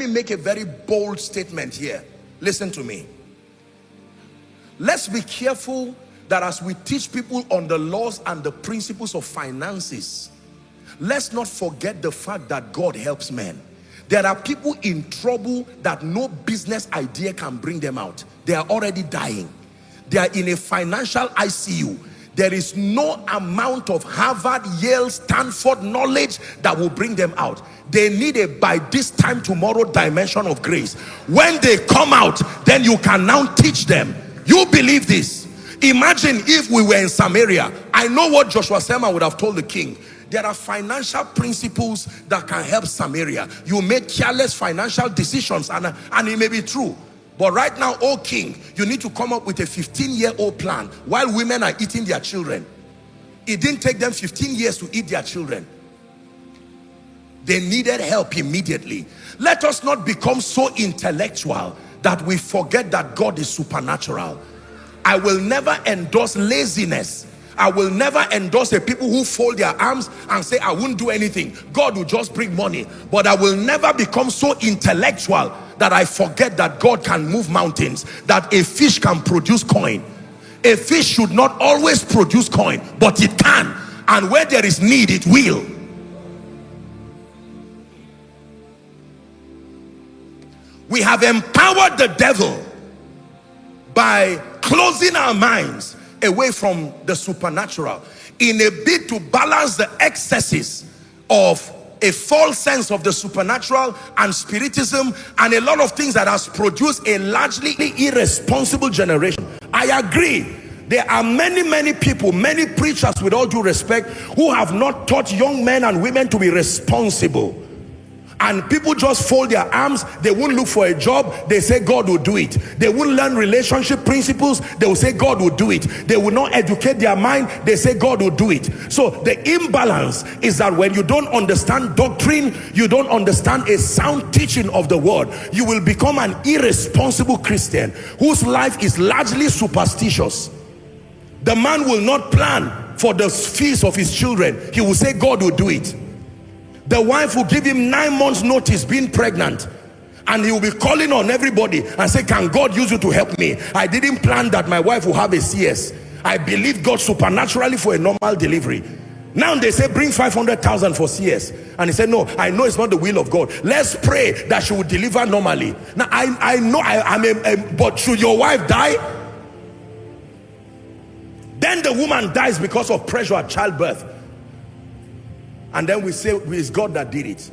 me make a very bold statement here. Listen to me. Let's be careful that as we teach people on the laws and the principles of finances, let's not forget the fact that God helps men. There are people in trouble that no business idea can bring them out. They are already dying. They are in a financial ICU. There is no amount of Harvard, Yale, Stanford knowledge that will bring them out. They need a by this time tomorrow dimension of grace. When they come out, then you can now teach them. You believe this? Imagine if we were in Samaria. I know what Joshua Selman would have told the king. There are financial principles that can help Samaria. You make careless financial decisions, and it may be true. But right now, oh king, you need to come up with a 15-year-old plan while women are eating their children. It didn't take them 15 years to eat their children. They needed help immediately. Let us not become so intellectual that we forget that God is supernatural. I will never endorse laziness. I will never endorse the people who fold their arms and say, I won't do anything. God will just bring money. But I will never become so intellectual that I forget that God can move mountains, that a fish can produce coin. A fish should not always produce coin, but it can. And where there is need, it will. We have empowered the devil by closing our minds away from the supernatural in a bid to balance the excesses of a false sense of the supernatural and spiritism and a lot of things that has produced a largely irresponsible generation. I agree. There are many people, many preachers, with all due respect, who have not taught young men and women to be responsible. And people just fold their arms. They won't look for a job. They say God will do it. They won't learn relationship principles. They will say God will do it. They will not educate their mind. They say God will do it. So the imbalance is that when you don't understand doctrine, you don't understand a sound teaching of the word, you will become an irresponsible Christian whose life is largely superstitious. The man will not plan for the feast of his children. He will say God will do it. The wife will give him 9 months notice being pregnant, and he will be calling on everybody and say, can God use you to help me? I didn't plan that my wife will have a CS. I believe God supernaturally for a normal delivery. Now they say bring 500,000 for CS, and he said no, I know it's not the will of God. Let's pray that she will deliver normally. Now I know but should your wife die? Then the woman dies because of pressure at childbirth. And then we say it's God that did it.